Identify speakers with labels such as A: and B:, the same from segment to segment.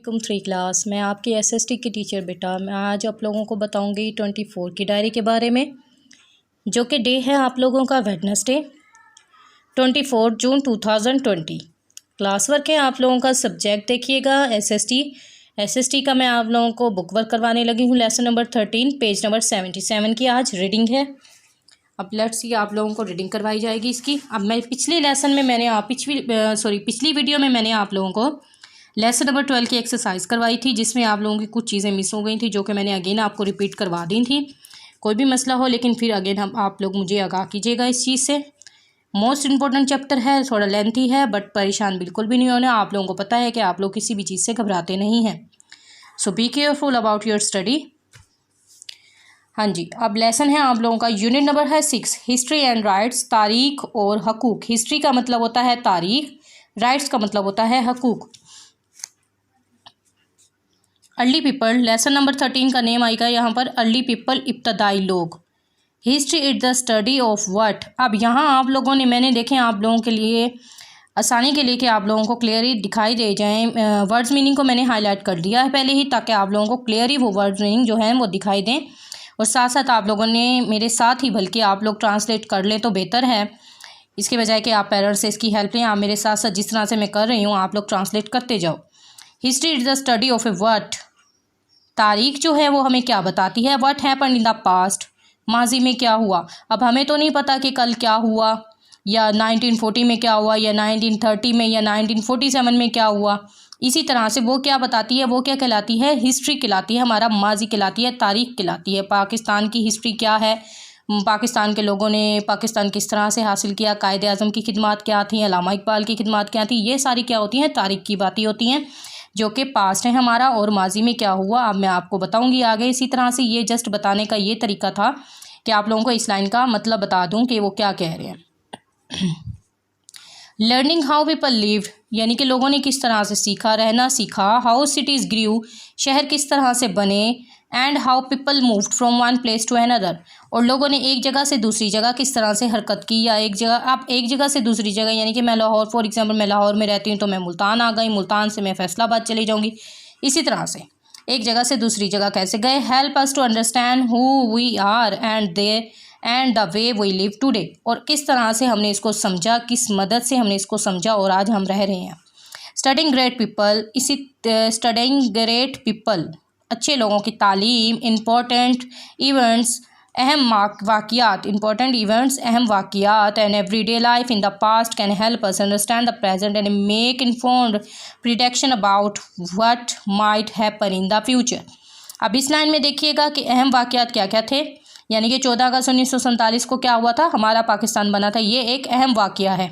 A: वालेकुम 3 क्लास। मैं आपकी एसएसटी की टीचर बेटा। मैं आज आप लोगों को बताऊंगी 24 की डायरी के बारे में, जो कि डे है आप लोगों का वेडनेसडे 24 जून 2020। क्लास वर्क है आप लोगों का। सब्जेक्ट देखिएगा एसएसटी का मैं आप लोगों को बुक वर्क करवाने लगी हूँ। लेसन नंबर 13 पेज नंबर 77 की आज रीडिंग है। अब लेट्स सी आप लोगों को रीडिंग करवाई जाएगी इसकी। अब मैं पिछले वीडियो में मैंने आप लोगों को लेसन नंबर 12 की एक्सरसाइज करवाई थी, जिसमें आप लोगों की कुछ चीज़ें मिस हो गई थी, जो कि मैंने अगेन आपको रिपीट करवा दी थी। कोई भी मसला हो लेकिन फिर अगेन आप लोग मुझे आगाह कीजिएगा इस चीज़ से। मोस्ट इंपॉर्टेंट चैप्टर है, थोड़ा लेंथी है, बट परेशान बिल्कुल भी नहीं होना। आप लोगों को पता है कि आप लोग किसी भी चीज़ से घबराते नहीं हैं। So be careful about your study. हाँ जी, अब लेसन है आप लोगों का। यूनिट नंबर है 6, हिस्ट्री एंड राइट्स, तारीख और हकूक़। हिस्ट्री का मतलब होता है तारीख, राइट्स का मतलब होता है हकूक़। अर्ली पीपल, लेसन नंबर 13 का नेम आएगा यहाँ पर अर्ली पीपल, इब्तदाई लोग। History is the study of what. अब यहाँ आप लोगों ने, मैंने देखें आप लोगों के लिए आसानी के लिए कि आप लोगों को क्लियरली दिखाई दे जाएं, वर्ड्स मीनिंग को मैंने हाईलाइट कर दिया है पहले ही, ताकि आप लोगों को क्लियरली वो वर्ड्स मीनिंग जो हैं वो दिखाई दें। और साथ साथ आप लोगों ने मेरे साथ ही बल्कि आप लोग ट्रांसलेट कर लें तो बेहतर है, इसके बजाय कि आप पेरेंट्स से इसकी हेल्प लें। आप मेरे साथ साथ जिस तरह से मैं कर रही हूँ आप लोग ट्रांसलेट करते जाओ। History is the study of A what. तारीख जो है वो हमें क्या बताती है? What happened in the past, माजी में क्या हुआ। अब हमें तो नहीं पता कि कल क्या हुआ, या 1940 में क्या हुआ, या 1930 में, या 1947 में क्या हुआ। इसी तरह से वो क्या बताती है, वो क्या कहलाती है? हिस्ट्री कहलाती है, हमारा माजी कहलाती है, तारीख कहलाती है। पाकिस्तान की हिस्ट्री क्या है, पाकिस्तान के लोगों ने पाकिस्तान किस तरह से हासिल किया, कायदे आज़म की खिदमत क्या थी, अल्लामा इकबाल की खिदमत क्या थी, ये सारी क्या होती हैं? तारीख की बातें होती हैं, जो कि पास्ट है हमारा, और माजी में क्या हुआ अब मैं आपको बताऊंगी आगे। इसी तरह से ये जस्ट बताने का ये तरीका था कि आप लोगों को इस लाइन का मतलब बता दूं कि वो क्या कह रहे हैं। लर्निंग हाउ पीपल लिव, यानी कि लोगों ने किस तरह से सीखा, रहना सीखा। हाउ सिटीज़ ग्रू, शहर किस तरह से बने। And how people moved from one place to another, और लोगों ने एक जगह से दूसरी जगह किस तरह से हरकत की, या एक जगह से दूसरी जगह, यानी कि मैं लाहौर, फॉर एग्जांपल मैं लाहौर में रहती हूँ तो मैं मुल्तान आ गई, मुल्तान से मैं फैसलाबाद चली जाऊँगी। इसी तरह से एक जगह से दूसरी जगह कैसे गए। Help us to understand who we are and the way we live today, और किस तरह से हमने इसको समझा, किस मदद से हमने इसको समझा और आज हम रह रहे हैं। Studying great people, studying great people, अच्छे लोगों की तालीम। इम्पोर्टेंट इवेंट्स, अहम वाक़यात, इंपॉर्टेंट इवेंट्स, अहम वाक़यात। And everyday life in the past can help us understand the present and make informed prediction about what might happen in the future. अब इस line में देखिएगा कि अहम वाक़यात क्या क्या थे, यानी कि 14 अगस्त 1947 को क्या हुआ था, हमारा पाकिस्तान बना था, ये एक अहम वाक़या है।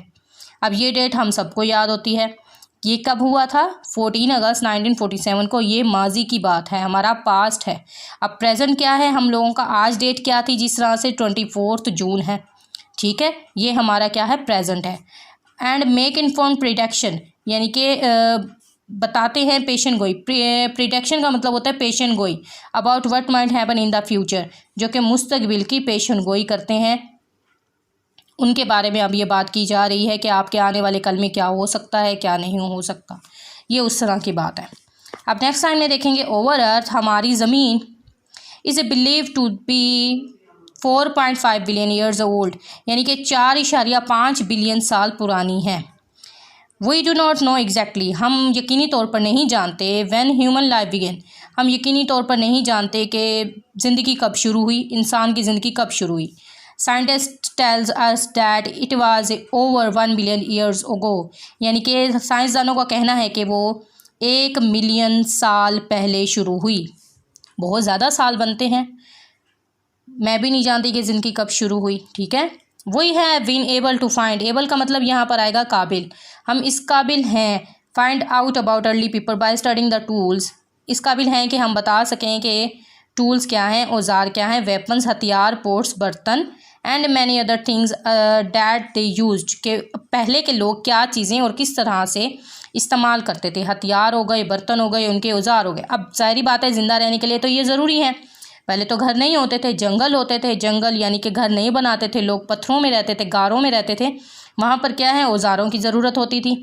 A: अब ये डेट हम सबको याद होती है, ये कब हुआ था? 14 अगस्त 1947 को। ये माजी की बात है, हमारा पास्ट है। अब प्रेजेंट क्या है हम लोगों का, आज डेट क्या थी, जिस तरह से 24 जून है, ठीक है, ये हमारा क्या है? प्रेजेंट है। एंड मेक इन्फॉर्म प्रिडिक्शन, यानी कि बताते हैं पेशन गोई। प्रिडिक्शन का मतलब होता है पेशन गोई। About what might happen in the future, जो कि मुस्तकबिल की पेशन गोई करते हैं, उनके बारे में अब ये बात की जा रही है कि आपके आने वाले कल में क्या हो सकता है, क्या नहीं हो सकता, ये उस तरह की बात है। अब नेक्स्ट लाइन में देखेंगे, ओवर अर्थ, हमारी ज़मीन, is a believe to be 4.5 billion years old, यानी कि 4.5 बिलियन साल पुरानी है। We do not know exactly, हम यकीनी तौर पर नहीं जानते। व्हेन ह्यूमन लाइफ बिगिन, हम यकीनी तौर पर नहीं जानते कि ज़िंदगी कब शुरू हुई, इंसान की ज़िंदगी कब शुरू हुई। Scientist tells us that it was over 1 billion years ago, यानी कि साइंसदानों का कहना है कि वो 1 मिलियन साल पहले शुरू हुई। बहुत ज़्यादा साल बनते हैं, मैं भी नहीं जानती कि ज़िंदगी कब शुरू हुई, ठीक है। वही है been able to find, able का मतलब यहाँ पर आएगा काबिल, हम इस काबिल हैं। Find out about early people by studying the tools, इस काबिल हैं कि हम बता सकें कि टूल्स क्या हैं, औजार क्या हैं, वेपन्स हथियार, पोर्ट्स बर्तन, and many other things that they used, के पहले के लोग क्या चीज़ें और किस तरह से इस्तेमाल करते थे। हथियार हो गए, बर्तन हो गए, उनके औजार हो गए। अब ज़ाहिरी बात है ज़िंदा रहने के लिए तो ये ज़रूरी है। पहले तो घर नहीं होते थे, जंगल होते थे, जंगल यानी कि घर नहीं बनाते थे लोग, पत्थरों में रहते थे, गारों में रहते थे, वहाँ पर क्या है औजारों की ज़रूरत होती थी,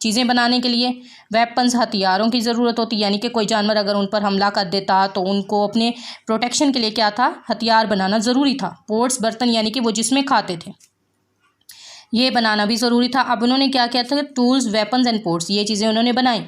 A: चीज़ें बनाने के लिए। वेपन्स, हथियारों की ज़रूरत होती, यानी कि कोई जानवर अगर उन पर हमला कर देता तो उनको अपने प्रोटेक्शन के लिए क्या था, हथियार बनाना ज़रूरी था। पोट्स, बर्तन, यानी कि वो जिसमें खाते थे, ये बनाना भी ज़रूरी था। अब उन्होंने क्या किया था, टूल्स, वेपन्स एंड पोट्स, ये चीज़ें उन्होंने बनाई।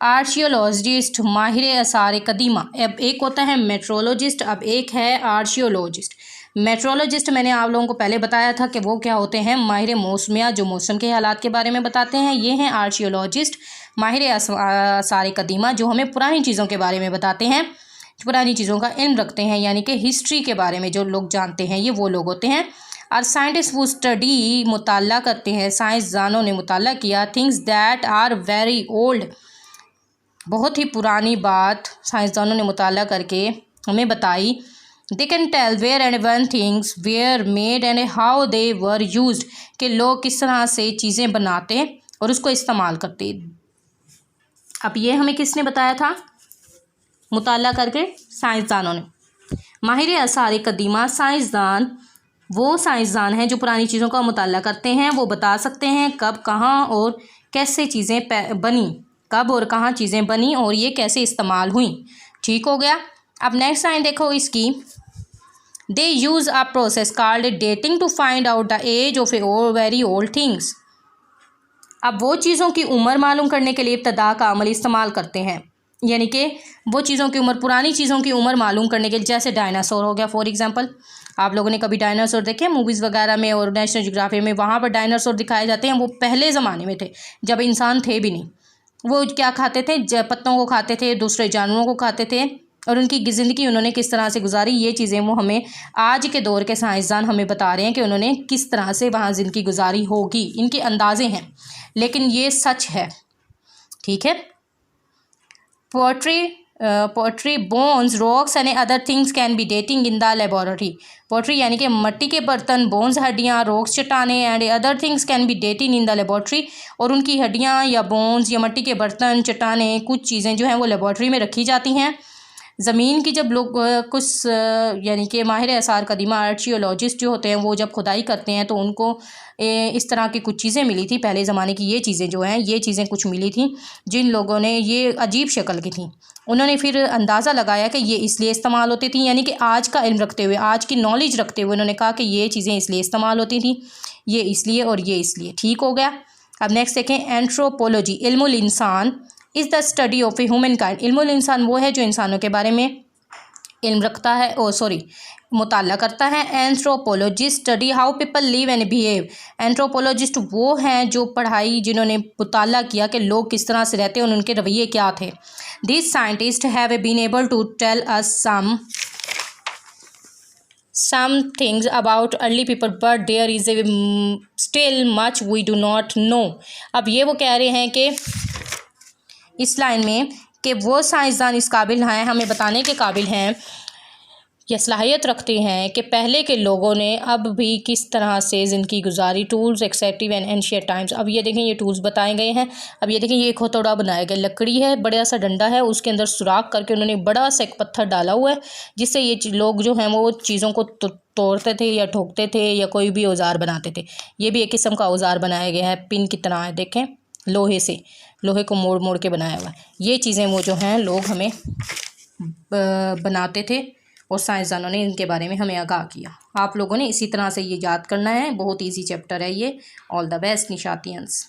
A: आर्शियोलॉजिस्ट, माहिर आसार कदीमा। अब एक होता है मेट्रोलॉजिस्ट, अब एक है आर्शियोलॉजिस्ट। मेट्रोलॉजिस्ट मैंने आप लोगों को पहले बताया था कि वो क्या होते हैं, माहिर मौसमिया, जो मौसम के हालात के बारे में बताते हैं। ये हैं आर्शियोलॉजिस्ट, माहिर आसार कदीमा, जो हमें पुरानी चीज़ों के बारे में बताते हैं, पुरानी चीज़ों का इल्म रखते हैं, यानी कि हिस्ट्री के बारे में जो लोग जानते हैं, ये वो लोग होते हैं। और साइंटिस्ट वो स्टडी, मुताला करते हैं, साइंसदानों ने मुताला किया, things that are very old, बहुत ही पुरानी बात साइंसदानों ने मुताला करके हमें बताई। They can tell where and when things were made and how they were used, कि लोग किस तरह से चीज़ें बनाते और उसको इस्तेमाल करते। अब ये हमें किसने बताया था, मुताला करके साइंसदानों ने। माहिर आसार कदीमा, साइंसदान वो साइंसदान हैं जो पुरानी चीज़ों का मुताला करते हैं। वो बता सकते हैं कब, कहाँ और कैसे चीज़ें बनी, कब और कहाँ चीज़ें बनी और ये कैसे इस्तेमाल हुई। ठीक हो गया। अब नेक्स्ट लाइन देखो इसकी, they use a process called dating to find out the age of a very old things. अब वो चीज़ों की उम्र मालूम करने के लिए इब्तदा का अमल इस्तेमाल करते हैं, यानी कि वो चीज़ों की उम्र, पुरानी चीज़ों की उम्र मालूम करने के लिए, जैसे डायनासोर हो गया फॉर एग्जांपल। आप लोगों ने कभी डायनासोर देखे मूवीज़ वगैरह में और नेशनल ज्योग्राफी में, वहाँ पर डायनासोर दिखाए जाते हैं। वो पहले ज़माने में थे जब इंसान थे भी नहीं। वो क्या खाते थे, पत्तों को खाते थे, दूसरे जानवरों को खाते थे, और उनकी ज़िंदगी उन्होंने किस तरह से गुजारी, ये चीज़ें वो हमें आज के दौर के साइंसदान हमें बता रहे हैं कि उन्होंने किस तरह से वहाँ ज़िंदगी गुजारी होगी। इनके अंदाजे हैं लेकिन ये सच है। ठीक है। Pottery, bones, rocks and other things can be dating in the laboratory. Pottery यानी कि मिट्टी के बर्तन, बोन्स हड्डियाँ, रॉक्स चट्टाने and other things can be dating in the laboratory, और उनकी हड्डियाँ या बोन्स या मिट्टी के बर्तन, चट्टाने, कुछ चीज़ें जो हैं वो लेबोरेटरी में रखी जाती हैं। ज़मीन की जब लोग कुछ यानी कि माहिर आसार कदीमा, आर्शियोलॉजिस्ट जो होते हैं, वो जब खुदाई करते हैं तो उनको इस तरह की कुछ चीज़ें मिली थी पहले ज़माने की। ये चीज़ें जो हैं, ये चीज़ें कुछ मिली थी जिन लोगों ने, ये अजीब शक्ल की थी। उन्होंने फिर अंदाज़ा लगाया कि ये इसलिए इस्तेमाल होती थी, यानी कि आज का इल्म रखते हुए, आज की नॉलेज रखते हुए उन्होंने कहा कि ये चीज़ें इसलिए इस्तेमाल होती थी, ये इसलिए और ये इसलिए। ठीक हो गया। अब नेक्स्ट देखें, एंथ्रोपोलॉजी, इल्मुल इंसान is the study of a humankind. इल्मुल इंसान वो है जो इंसानों के बारे में इल्म रखता है, मुताला करता है। Anthropologist study how people live and behave. Anthropologist वो हैं जो पढ़ाई, जिन्होंने मुताला किया कि लोग किस तरह से रहते हैं और उनके रवैये क्या थे। This scientist have been able to tell us some things about early people but there is a still much we do not know। अब ये वो कह रहे हैं कि इस लाइन में कि वो साइंसदान इस काबिल हैं, हमें बताने के काबिल हैं या सलाहियत रखते हैं कि पहले के लोगों ने अब भी किस तरह से ज़िंदगी गुजारी। Tools acceptive and ancient times. अब ये देखें, ये टूल्स बताए गए हैं। अब ये देखें, ये एक हथौड़ा बनाया गया, लकड़ी है, बड़ा सा डंडा है, उसके अंदर सुराख करके उन्होंने बड़ा सा एक पत्थर डाला हुआ है, जिससे ये लोग जो हैं वो चीज़ों को तोड़ते थे या ठोकते थे या कोई भी औजार बनाते थे। ये भी एक किस्म का औजार बनाया गया है, पिन की तरह है, देखें, लोहे से, लोहे को मोड़ मोड़ के बनाया हुआ है। ये चीज़ें वो जो हैं लोग हमें बनाते थे और साइंसदानों ने इनके बारे में हमें आगाह किया। आप लोगों ने इसी तरह से ये याद करना है, बहुत इजी चैप्टर है ये। All the best निशातियंस।